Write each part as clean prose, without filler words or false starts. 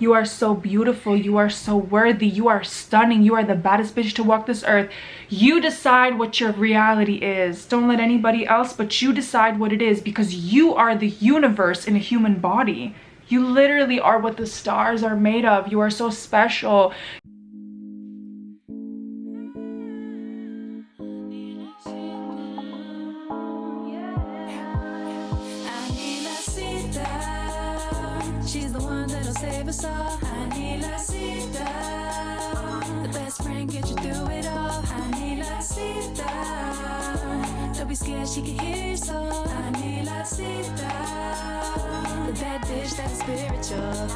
You are so beautiful. You are so worthy. You are stunning. You are the baddest bitch to walk this earth. You decide what your reality is. Don't let anybody else but you decide what it is, because you are the universe in a human body. You literally are what the stars are made of. You are so special. She's the one that'll save us all. Anilasita, the best friend, get you through it all. Anilasita, don't be scared, she can hear your soul. Anilasita, the bad bitch that is spiritual.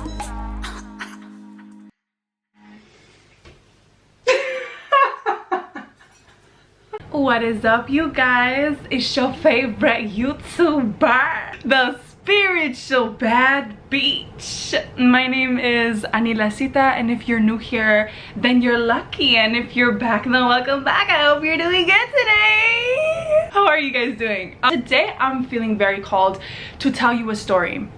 What is up, you guys? It's your favorite YouTuber, the spiritual bad bitch. My name is Anilasita, and if you're new here, then you're lucky, and if you're back, then welcome back. I hope you're doing good today. How are you guys doing? Today I'm feeling very called to tell you a story.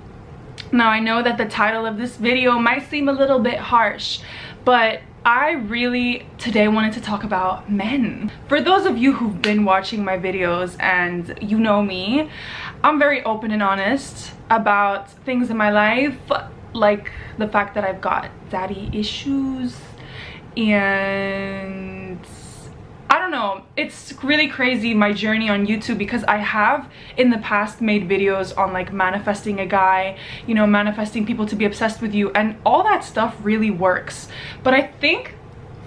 Now, I know that the title of this video might seem a little bit harsh, but I really today wanted to talk about men. For those of you who've been watching my videos and you know me, I'm very open and honest about things in my life, like the fact that I've got daddy issues, and I don't know, it's really crazy, my journey on YouTube, because I have in the past made videos on like manifesting a guy, you know, manifesting people to be obsessed with you, and all that stuff really works. But I think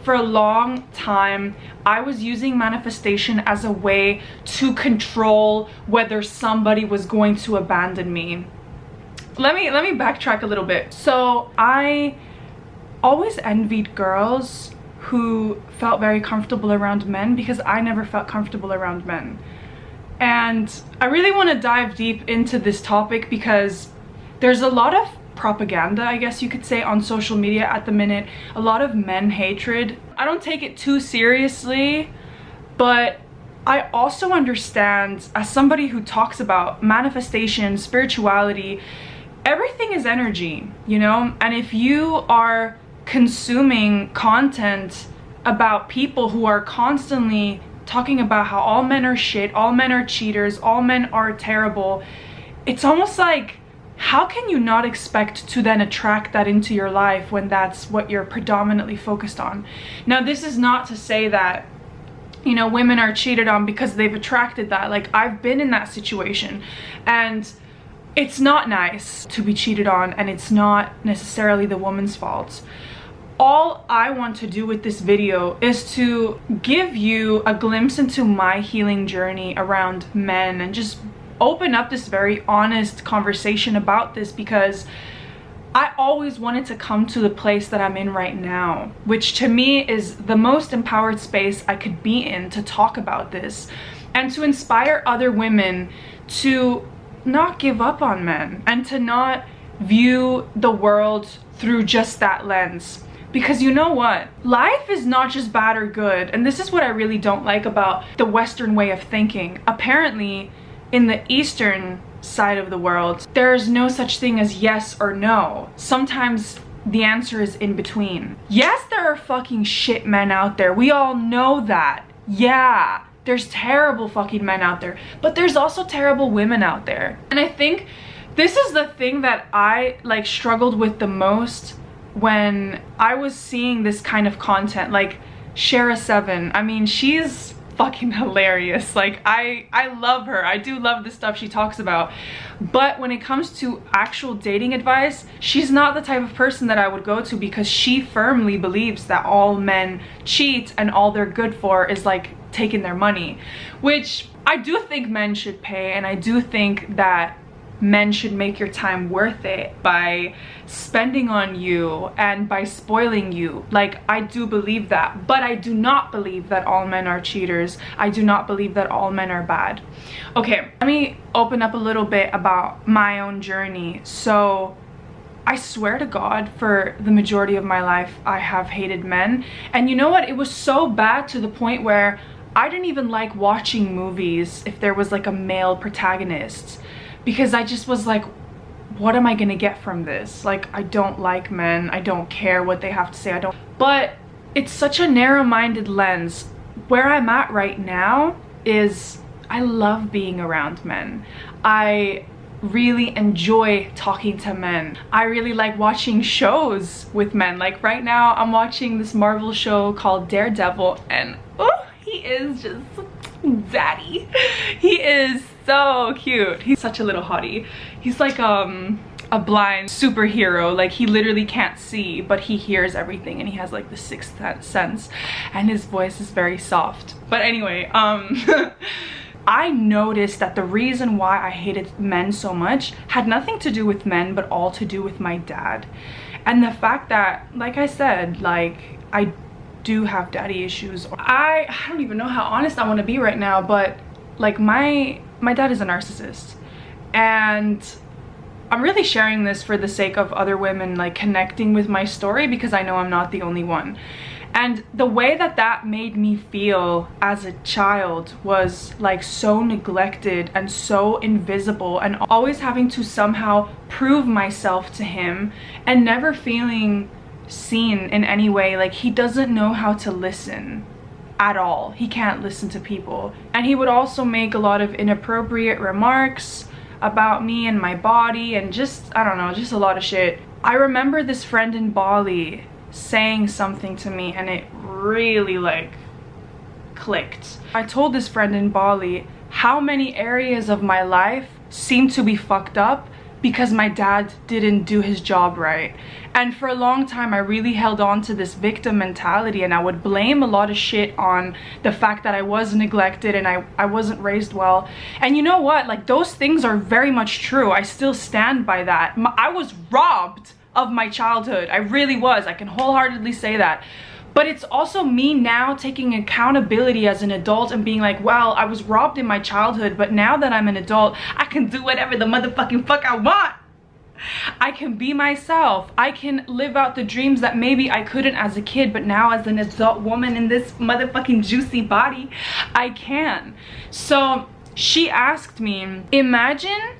for a long time I was using manifestation as a way to control whether somebody was going to abandon me. Let me backtrack a little bit. So I always envied girls who felt very comfortable around men, because I never felt comfortable around men. And I really want to dive deep into this topic because there's a lot of propaganda, I guess you could say, on social media at the minute. A lot of men hatred. I don't take it too seriously, but I also understand, as somebody who talks about manifestation, spirituality, everything is energy, you know? And if you are consuming content about people who are constantly talking about how all men are shit, all men are cheaters, all men are terrible, it's almost like, how can you not expect to then attract that into your life when that's what you're predominantly focused on? Now, this is not to say that, you know, women are cheated on because they've attracted that. Like, I've been in that situation, and it's not nice to be cheated on, and it's not necessarily the woman's fault. All I want to do with this video is to give you a glimpse into my healing journey around men, and just open up this very honest conversation about this, because I always wanted to come to the place that I'm in right now, which to me is the most empowered space I could be in to talk about this, and to inspire other women to not give up on men, and to not view the world through just that lens. Because you know what? Life is not just bad or good, and this is what I really don't like about the Western way of thinking. Apparently, in the Eastern side of the world, there's no such thing as yes or no. Sometimes the answer is in between. Yes, there are fucking shit men out there. We all know that. Yeah, there's terrible fucking men out there, but there's also terrible women out there. And I think this is the thing that I like struggled with the most when I was seeing this kind of content, like Shara7. I mean, she's fucking hilarious. Like, I love her. I do love the stuff she talks about, but when it comes to actual dating advice, she's not the type of person that I would go to, because she firmly believes that all men cheat and all they're good for is like taking their money, which I do think men should pay, and I do think that men should make your time worth it by spending on you and by spoiling you. Like, I do believe that, but I do not believe that all men are cheaters. I do not believe that all men are bad. Okay, let me open up a little bit about my own journey. So I swear to God, for the majority of my life, I have hated men. And you know what? It was so bad to the point where I didn't even like watching movies if there was like a male protagonist, because I just was like, what am I gonna get from this? Like, I don't like men, I don't care what they have to say, but it's such a narrow-minded lens. Where I'm at right now is I love being around men. I really enjoy talking to men. I really like watching shows with men. Like right now I'm watching this Marvel show called Daredevil, and oh, he is just daddy. He is so cute. He's such a little hottie. He's like a blind superhero. Like, he literally can't see, but he hears everything, and he has like the sixth sense, and his voice is very soft. But anyway, I noticed that the reason why I hated men so much had nothing to do with men, but all to do with my dad. And the fact that, like I said, like, I do have daddy issues. I don't even know how honest I want to be right now, but like my dad is a narcissist, and I'm really sharing this for the sake of other women like connecting with my story, because I know I'm not the only one. And the way that that made me feel as a child was like so neglected and so invisible, and always having to somehow prove myself to him and never feeling seen in any way. Like, he doesn't know how to listen at all. He can't listen to people. And he would also make a lot of inappropriate remarks about me and my body, and just, I don't know, just a lot of shit. I remember this friend in Bali saying something to me, and it really like clicked. I told this friend in Bali how many areas of my life seem to be fucked up because my dad didn't do his job right. And for a long time I really held on to this victim mentality, and I would blame a lot of shit on the fact that I was neglected and I wasn't raised well. And you know what, like, those things are very much true. I still stand by that. I was robbed of my childhood. I really was. I can wholeheartedly say that. But it's also me now taking accountability as an adult and being like, well, I was robbed in my childhood, but now that I'm an adult, I can do whatever the motherfucking fuck I want. I can be myself. I can live out the dreams that maybe I couldn't as a kid, but now as an adult woman in this motherfucking juicy body, I can. So she asked me, imagine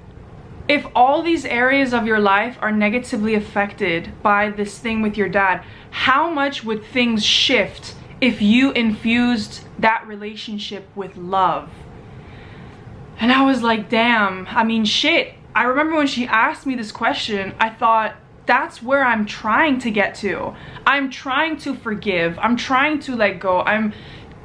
if all these areas of your life are negatively affected by this thing with your dad, how much would things shift if you infused that relationship with love? And I was like, damn, I mean, shit. I remember when she asked me this question, I thought, that's where I'm trying to get to. I'm trying to forgive. I'm trying to let go. I'm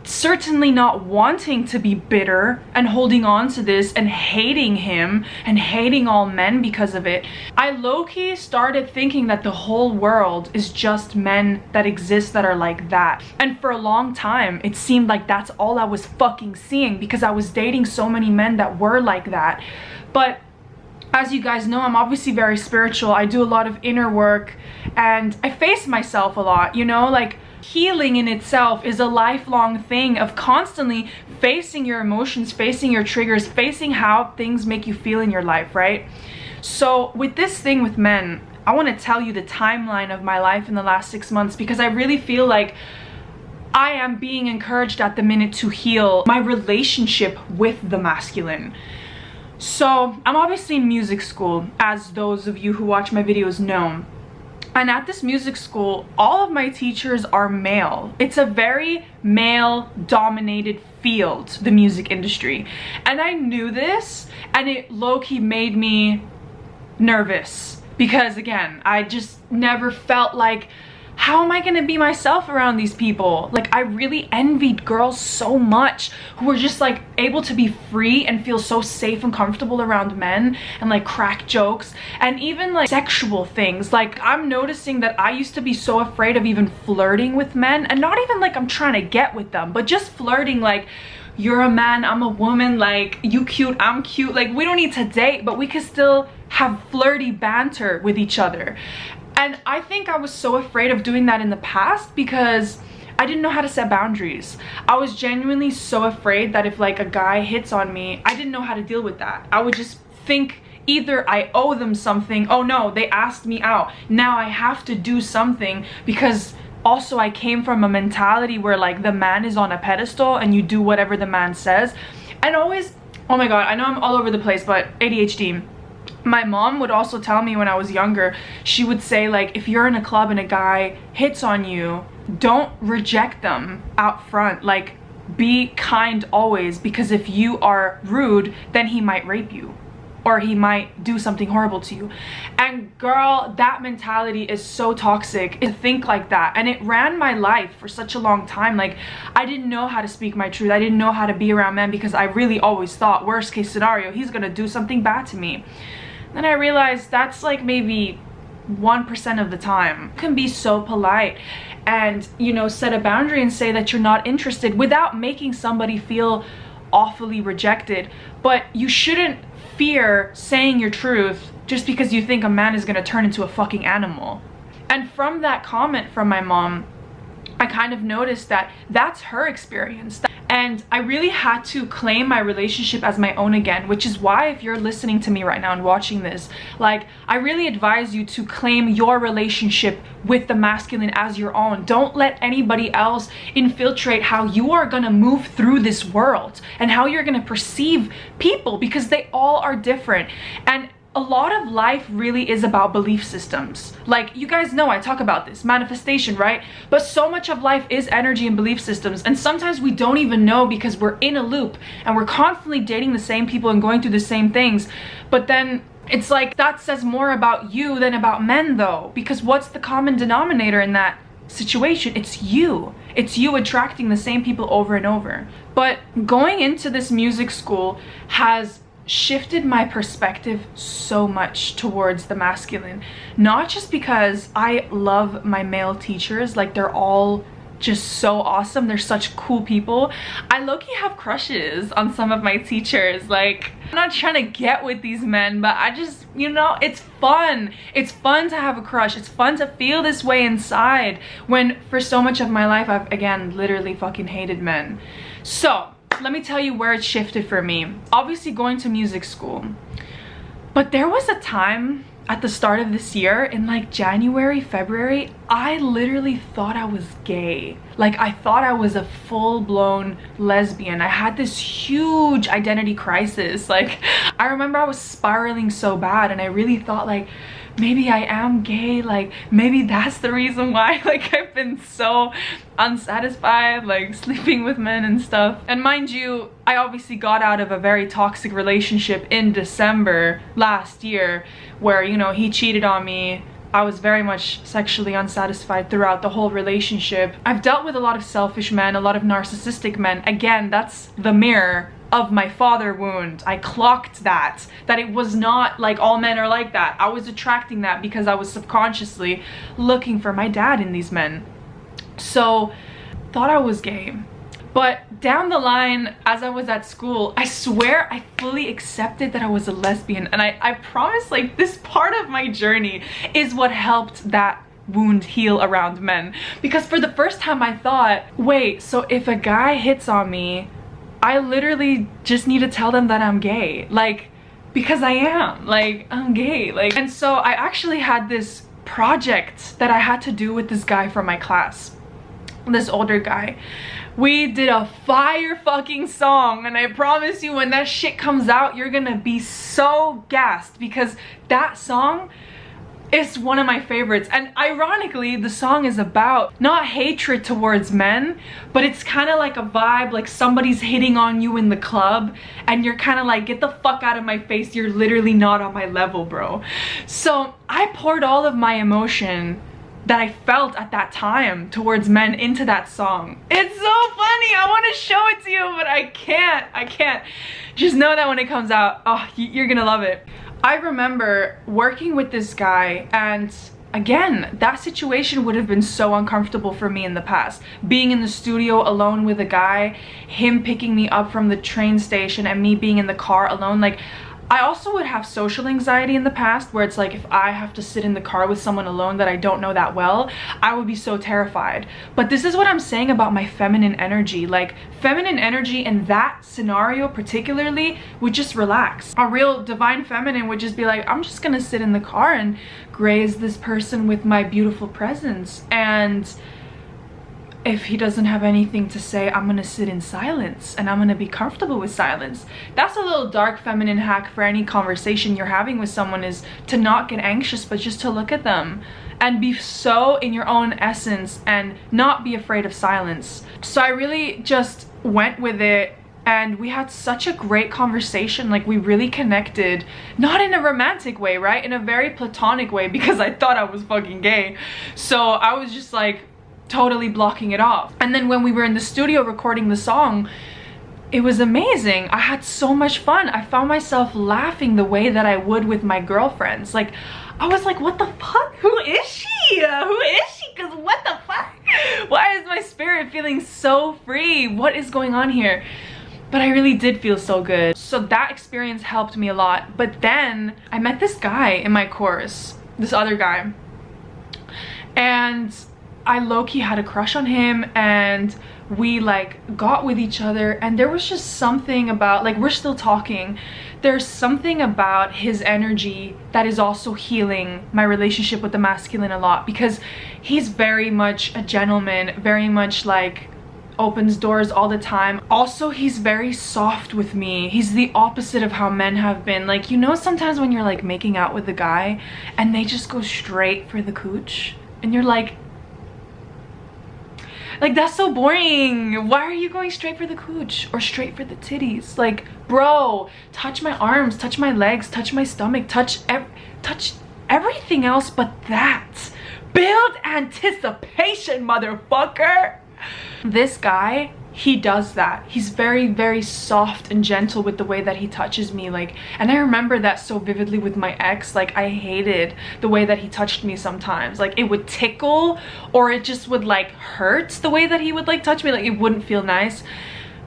certainly not wanting to be bitter and holding on to this and hating him and hating all men because of it. I low-key started thinking that the whole world is just men that exist that are like that. And for a long time, it seemed like that's all I was fucking seeing, because I was dating so many men that were like that. But as you guys know, I'm obviously very spiritual. I do a lot of inner work, and I face myself a lot, you know, like, healing in itself is a lifelong thing of constantly facing your emotions, facing your triggers, facing how things make you feel in your life, right? So with this thing with men, I want to tell you the timeline of my life in the last 6 months, because I really feel like I am being encouraged at the minute to heal my relationship with the masculine. So I'm obviously in music school, as those of you who watch my videos know. And at this music school, all of my teachers are male. It's a very male-dominated field, the music industry. And I knew this, and it low-key made me nervous. Because again, I just never felt like, how am I gonna be myself around these people? Like, I really envied girls so much who were just like able to be free and feel so safe and comfortable around men, and like crack jokes and even like sexual things. Like, I'm noticing that I used to be so afraid of even flirting with men, and not even like I'm trying to get with them, but just flirting, like, you're a man, I'm a woman, like, you cute, I'm cute, like, we don't need to date, but we can still have flirty banter with each other. And I think I was so afraid of doing that in the past because I didn't know how to set boundaries. I was genuinely so afraid that if like a guy hits on me, I didn't know how to deal with that. I would just think either I owe them something, oh no, they asked me out, now I have to do something, because also I came from a mentality where like the man is on a pedestal and you do whatever the man says. And always, oh my god, I know I'm all over the place, but ADHD. My mom would also tell me when I was younger, she would say like, if you're in a club and a guy hits on you, don't reject them out front. Like, be kind always, because if you are rude, then he might rape you or he might do something horrible to you. And girl, that mentality is so toxic to think like that. And it ran my life for such a long time. Like, I didn't know how to speak my truth. I didn't know how to be around men because I really always thought, worst case scenario, he's gonna do something bad to me. Then I realized that's like maybe 1% of the time. You can be so polite and, you know, set a boundary and say that you're not interested without making somebody feel awfully rejected. But you shouldn't fear saying your truth just because you think a man is gonna turn into a fucking animal. And from that comment from my mom, I kind of noticed that that's her experience. And I really had to claim my relationship as my own again, which is why if you're listening to me right now and watching this, like, I really advise you to claim your relationship with the masculine as your own. Don't let anybody else infiltrate how you are gonna move through this world and how you're gonna perceive people, because they all are different. And a lot of life really is about belief systems. Like, you guys know I talk about this, manifestation, right? But so much of life is energy and belief systems. And sometimes we don't even know because we're in a loop and we're constantly dating the same people and going through the same things. But then it's like, that says more about you than about men though. Because what's the common denominator in that situation? It's you. It's you attracting the same people over and over. But going into this music school has shifted my perspective so much towards the masculine. Not just because I love my male teachers, like they're all just so awesome, they're such cool people. I low-key have crushes on some of my teachers. Like, I'm not trying to get with these men, but I just, you know, it's fun. It's fun to have a crush. It's fun to feel this way inside when for so much of my life I've, again, literally fucking hated men. So let me tell you where it shifted for me. Obviously going to music school. But there was a time at the start of this year, in like January, February, I literally thought I was gay. Like, I thought I was a full-blown lesbian. I had this huge identity crisis. Like, I remember I was spiraling so bad and I really thought like, maybe I am gay, like maybe that's the reason why like I've been so unsatisfied, like sleeping with men and stuff. And mind you, I obviously got out of a very toxic relationship in December last year where, you know, he cheated on me. I was very much sexually unsatisfied throughout the whole relationship. I've dealt with a lot of selfish men, a lot of narcissistic men. Again, that's the mirror of my father wound. I clocked that it was not like all men are like that. I was attracting that because I was subconsciously looking for my dad in these men. So thought I was gay. But down the line, as I was at school, I swear I fully accepted that I was a lesbian. And I promise, like, this part of my journey is what helped that wound heal around men. Because for the first time I thought, wait, so if a guy hits on me, I literally just need to tell them that I'm gay. Like, because I am. Like, I'm gay. Like, and so I actually had this project that I had to do with this guy from my class. This older guy. We did a fire fucking song, and I promise you when that shit comes out, you're gonna be so gassed, because that song is one of my favorites. And ironically, the song is about not hatred towards men, but it's kind of like a vibe, like somebody's hitting on you in the club and you're kind of like, get the fuck out of my face, you're literally not on my level, bro. So I poured all of my emotion that I felt at that time towards men into that song. It's so funny, I want to show it to you, but I can't. Just know that when it comes out, oh, you're gonna love it. I remember working with this guy, and again, that situation would have been so uncomfortable for me in the past. Being in the studio alone with a guy, him picking me up from the train station and me being in the car alone. Like, I also would have social anxiety in the past, where it's like, if I have to sit in the car with someone alone that I don't know that well, I would be so terrified. But this is what I'm saying about my feminine energy. Like, feminine energy in that scenario particularly would just relax. A real divine feminine would just be like, I'm just gonna sit in the car and graze this person with my beautiful presence. And if he doesn't have anything to say, I'm gonna sit in silence and I'm gonna be comfortable with silence. That's a little dark feminine hack for any conversation you're having with someone, is to not get anxious, but just to look at them and be so in your own essence and not be afraid of silence. So I really just went with it, and we had such a great conversation. Like, we really connected, not in a romantic way, right? In a very platonic way, because I thought I was fucking gay. So I was just like totally blocking it off. And then when we were in the studio recording the song, it was amazing. I had so much fun. I found myself laughing the way that I would with my girlfriends. Like, I was like, what the fuck? Who is she? Who is she? Because what the fuck? Why is my spirit feeling so free? What is going on here? But I really did feel so good. So that experience helped me a lot. But then I met this guy in my course, this other guy. And I low-key had a crush on him, and we like got with each other, and there was just something about, like, we're still talking. There's something about his energy that is also healing my relationship with the masculine a lot, because he's very much a gentleman, very much like opens doors all the time. Also, he's very soft with me. He's the opposite of how men have been. Like, you know, sometimes when you're like making out with a guy and they just go straight for the cooch, and you're like, that's so boring. Why are you going straight for the cooch or straight for the titties? Like, bro, touch my arms, touch my legs, touch my stomach, touch everything else but that. Build anticipation, motherfucker. This guy, he does that. He's very, very soft and gentle with the way that he touches me. Like, and I remember that so vividly with my ex. Like, I hated the way that he touched me sometimes. Like, it would tickle, or it just would like hurt the way that he would like touch me. Like, it wouldn't feel nice.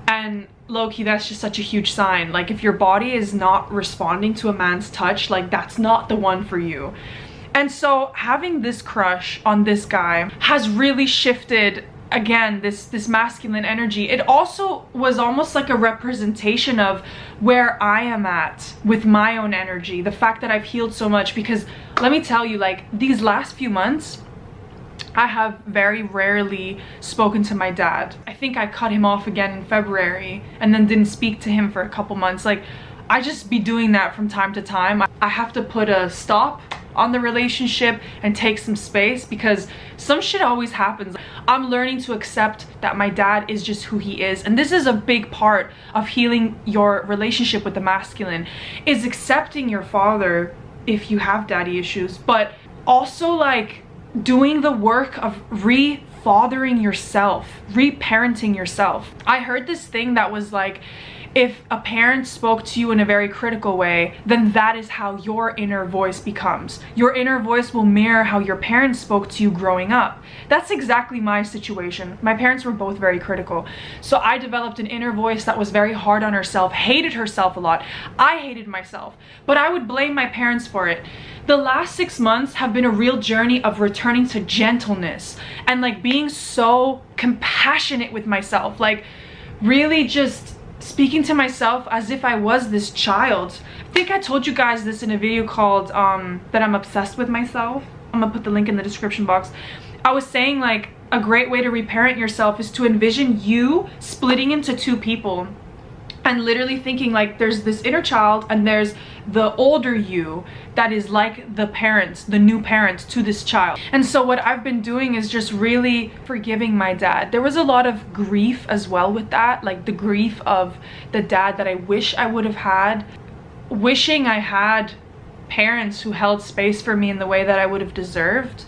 And low-key, that's just such a huge sign. Like, if your body is not responding to a man's touch, like, that's not the one for you. And so having this crush on this guy has really shifted, again, this masculine energy. It also was almost like a representation of where I am at with my own energy, the fact that I've healed so much. Because let me tell you, like, these last few months, I have very rarely spoken to my dad. I think I cut him off again in February and then didn't speak to him for a couple months. Like, I just be doing that from time to time. I have to put a stop on the relationship and take some space, because some shit always happens. I'm learning to accept that my dad is just who he is, and this is a big part of healing your relationship with the masculine, is accepting your father if you have daddy issues, but also like doing the work of re-fathering yourself, re-parenting yourself. I heard this thing that was like, if a parent spoke to you in a very critical way, then that is how your inner voice becomes. Your inner voice will mirror how your parents spoke to you growing up. That's exactly my situation. My parents were both very critical. So I developed an inner voice that was very hard on herself, hated herself a lot. I hated myself, but I would blame my parents for it. The last 6 months have been a real journey of returning to gentleness and like being so compassionate with myself. Like, really just speaking to myself as if I was this child. I think I told you guys this in a video called that I'm obsessed with myself. I'm gonna put the link in the description box. I was saying, like, a great way to reparent yourself is to envision you splitting into two people and literally thinking like there's this inner child and there's the older you that is like the parents, the new parents to this child. And so what I've been doing is just really forgiving my dad. There was a lot of grief as well with that, like the grief of the dad that I wish I would have had, wishing I had parents who held space for me in the way that I would have deserved.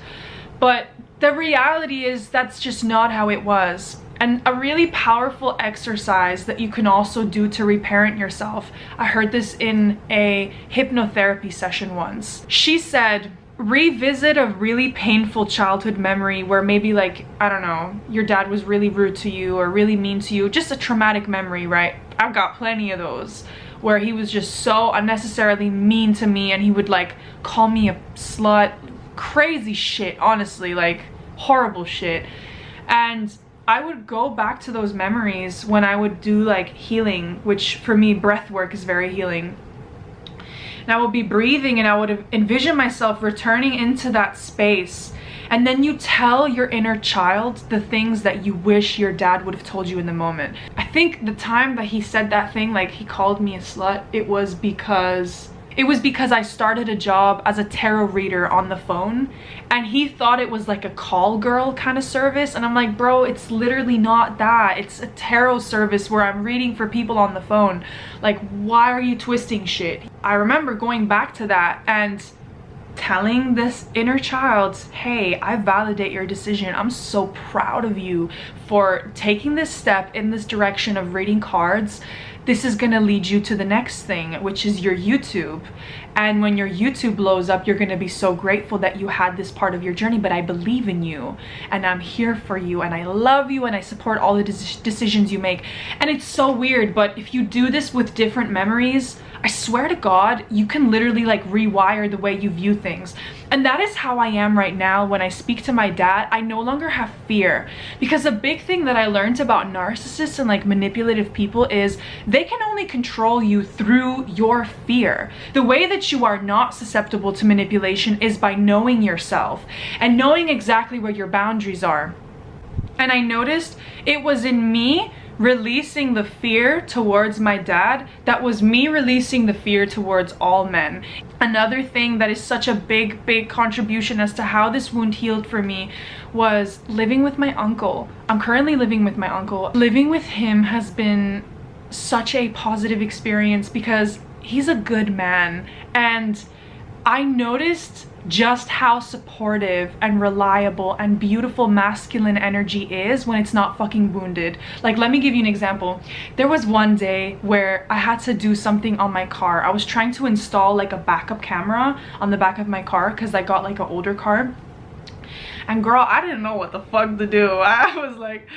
But the reality is that's just not how it was. And a really powerful exercise that you can also do to reparent yourself, I heard this in a hypnotherapy session once. She said, revisit a really painful childhood memory where maybe, like, I don't know, your dad was really rude to you or really mean to you, just a traumatic memory, right? I've got plenty of those, where he was just so unnecessarily mean to me and he would like call me a slut, crazy shit, honestly, like horrible shit. And I would go back to those memories when I would do like healing, which for me breath work is very healing. And I would be breathing and I would envision myself returning into that space and then you tell your inner child the things that you wish your dad would have told you in the moment. I think the time that he said that thing, like he called me a slut, it was because I started a job as a tarot reader on the phone, and he thought it was like a call girl kind of service, and I'm like, bro, it's literally not that. It's a tarot service where I'm reading for people on the phone. Like, why are you twisting shit? I remember going back to that and telling this inner child, hey, I validate your decision. I'm so proud of you for taking this step in this direction of reading cards. This is gonna lead you to the next thing, which is your YouTube. And when your YouTube blows up, you're gonna be so grateful that you had this part of your journey, but I believe in you and I'm here for you and I love you and I support all the decisions you make. And it's so weird, but if you do this with different memories, I swear to God, you can literally like rewire the way you view things. And that is how I am right now when I speak to my dad. I no longer have fear, because a big thing that I learned about narcissists and like manipulative people is they can only control you through your fear. The way that you are not susceptible to manipulation is by knowing yourself and knowing exactly where your boundaries are. And I noticed it was in me releasing the fear towards my dad that was me releasing the fear towards all men. Another thing that is such a big contribution as to how this wound healed for me was living with my uncle. I'm currently living with my uncle. Living with him has been such a positive experience because he's a good man, and I noticed just how supportive and reliable and beautiful masculine energy is when it's not fucking wounded. Like, let me give you an example. There was one day where I had to do something on my car. I was trying to install like a backup camera on the back of my car because I got like an older car. And girl, I didn't know what the fuck to do. I was like,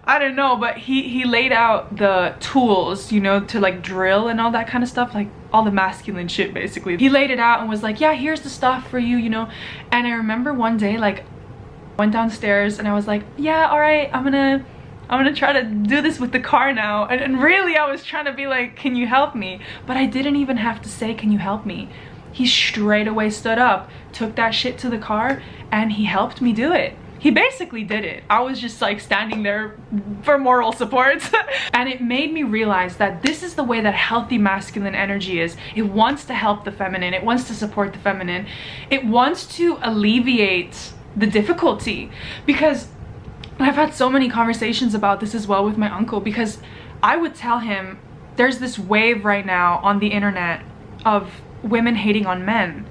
I don't know, but he laid out the tools, you know, to like drill and all that kind of stuff, like all the masculine shit basically. He laid it out and was like, yeah, here's the stuff for you, you know. And I remember one day, like, went downstairs and I was like, yeah, all right, I'm gonna try to do this with the car now. And really I was trying to be like, can you help me? But I didn't even have to say, can you help me? He straight away stood up, took that shit to the car, and he helped me do it. He basically did it. I was just like standing there for moral support. And it made me realize that this is the way that healthy masculine energy is. It wants to help the feminine. It wants to support the feminine. It wants to alleviate the difficulty. Because I've had so many conversations about this as well with my uncle, because I would tell him there's this wave right now on the internet of women hating on men.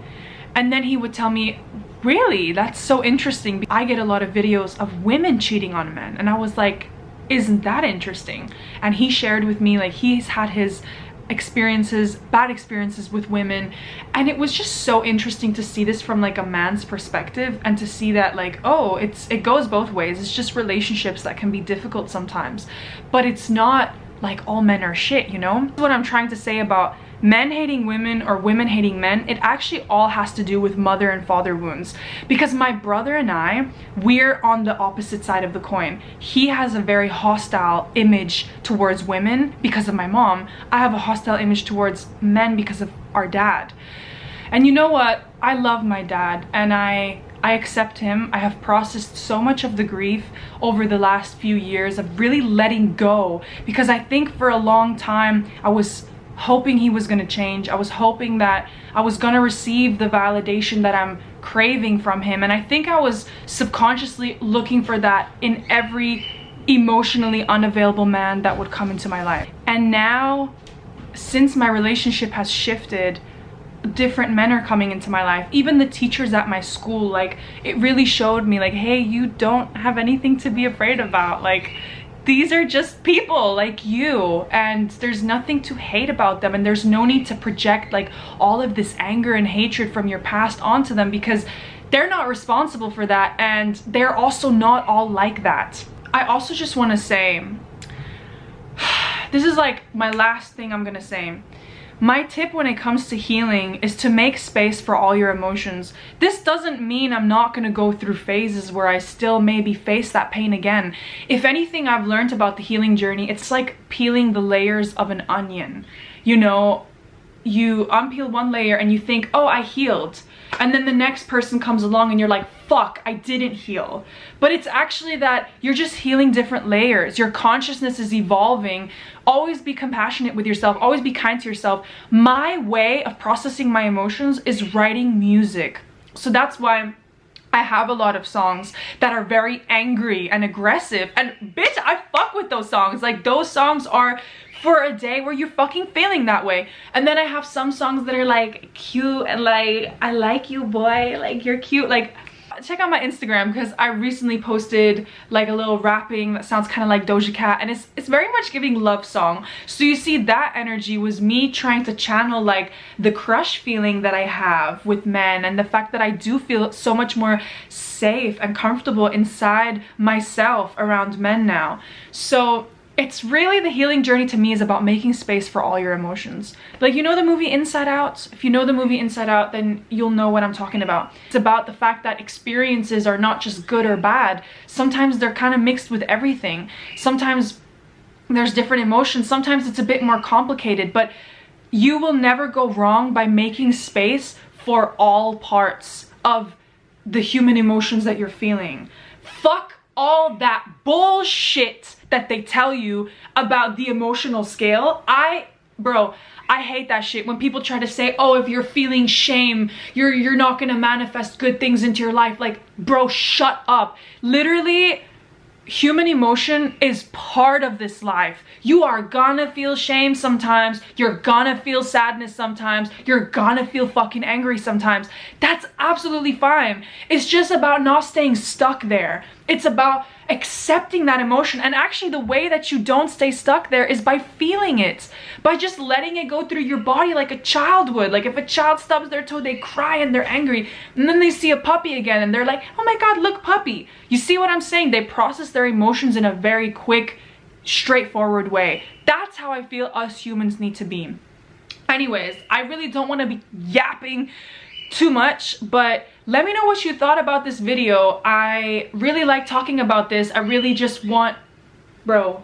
And then he would tell me, really? That's so interesting. I get a lot of videos of women cheating on men. And I was like, isn't that interesting? And he shared with me, like, he's had his experiences, bad experiences with women. And it was just so interesting to see this from like a man's perspective, and to see that like, oh, it goes both ways. It's just relationships that can be difficult sometimes. But it's not like all men are shit, you know? What I'm trying to say about men hating women or women hating men, it actually all has to do with mother and father wounds. Because my brother and I, we're on the opposite side of the coin. He has a very hostile image towards women because of my mom. I have a hostile image towards men because of our dad. And you know what? I love my dad and I accept him. I have processed so much of the grief over the last few years of really letting go, because I think for a long time I was hoping he was going to change. I was hoping that I was going to receive the validation that I'm craving from him. And I think I was subconsciously looking for that in every emotionally unavailable man that would come into my life. And now, since my relationship has shifted, different men are coming into my life. Even the teachers at my school, like, it really showed me like, hey, you don't have anything to be afraid about. Like, these are just people like you, and there's nothing to hate about them, and there's no need to project like all of this anger and hatred from your past onto them, because they're not responsible for that, and they're also not all like that. I also just want to say, this is like my last thing I'm gonna say. My tip when it comes to healing is to make space for all your emotions. This doesn't mean I'm not going to go through phases where I still maybe face that pain again. If anything I've learned about the healing journey, it's like peeling the layers of an onion. You know, you unpeel one layer and you think, oh, I healed. and then the next person comes along and you're like, fuck, I didn't heal. But it's actually that you're just healing different layers. Your consciousness is evolving. Always be compassionate with yourself. Always be kind to yourself. My way of processing my emotions is writing music. So that's why I have a lot of songs that are very angry and aggressive, and bitch, I fuck with those songs. Like, those songs are for a day where you're fucking feeling that way. And then I have some songs that are like cute and like, I like you, boy, like you're cute. Like, check out my Instagram because I recently posted like a little rapping that sounds kind of like Doja Cat, and it's very much giving love song. So you see, that energy was me trying to channel like the crush feeling that I have with men, and the fact that I do feel so much more safe and comfortable inside myself around men now. So it's really, the healing journey to me is about making space for all your emotions. Like, you know the movie Inside Out? If you know the movie Inside Out, then you'll know what I'm talking about. It's about the fact that experiences are not just good or bad. Sometimes they're kind of mixed with everything. Sometimes there's different emotions. Sometimes it's a bit more complicated, but you will never go wrong by making space for all parts of the human emotions that you're feeling. Fuck all that bullshit that they tell you about the emotional scale. Bro, I hate that shit when people try to say, oh, if you're feeling shame, you're not gonna manifest good things into your life. Like, bro, shut up. Literally, human emotion is part of this life. You are gonna feel shame sometimes. You're gonna feel sadness sometimes. You're gonna feel fucking angry sometimes. That's absolutely fine. It's just about not staying stuck there. It's about accepting that emotion. And actually, the way that you don't stay stuck there is by feeling it, by just letting it go through your body like a child would. Like, if a child stubs their toe, they cry and they're angry, and then they see a puppy again and they're like, oh my god, look, puppy. You see what I'm saying? They process their emotions in a very quick, straightforward way. That's how I feel us humans need to be. Anyways, I really don't want to be yapping too much, but let me know what you thought about this video. I really like talking about this. I really just want, bro,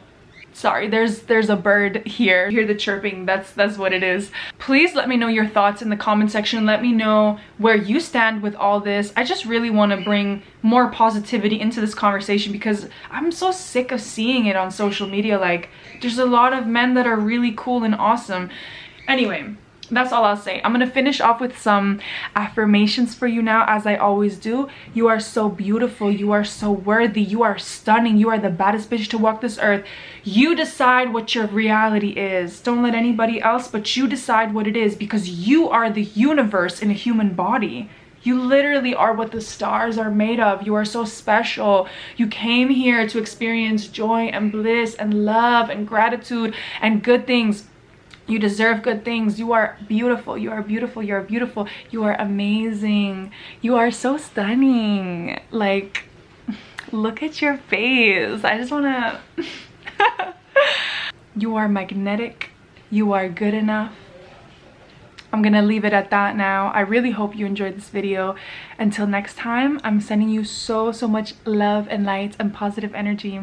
sorry, there's a bird here. Hear the chirping, that's what it is. Please let me know your thoughts in the comment section. Let me know where you stand with all this. I just really want to bring more positivity into this conversation because I'm so sick of seeing it on social media. Like, there's a lot of men that are really cool and awesome. Anyway, that's all I'll say. I'm gonna finish off with some affirmations for you now, as I always do. You are so beautiful. You are so worthy. You are stunning. You are the baddest bitch to walk this earth. You decide what your reality is. Don't let anybody else, but you decide what it is, because you are the universe in a human body. You literally are what the stars are made of. You are so special. You came here to experience joy and bliss and love and gratitude and good things. You deserve good things. You are beautiful. You are beautiful. You are beautiful. You are amazing. You are so stunning. Like, look at your face. I just want to... You are magnetic. You are good enough. I'm gonna leave it at that now. I really hope you enjoyed this video. Until next time, I'm sending you so much love and light and positive energy.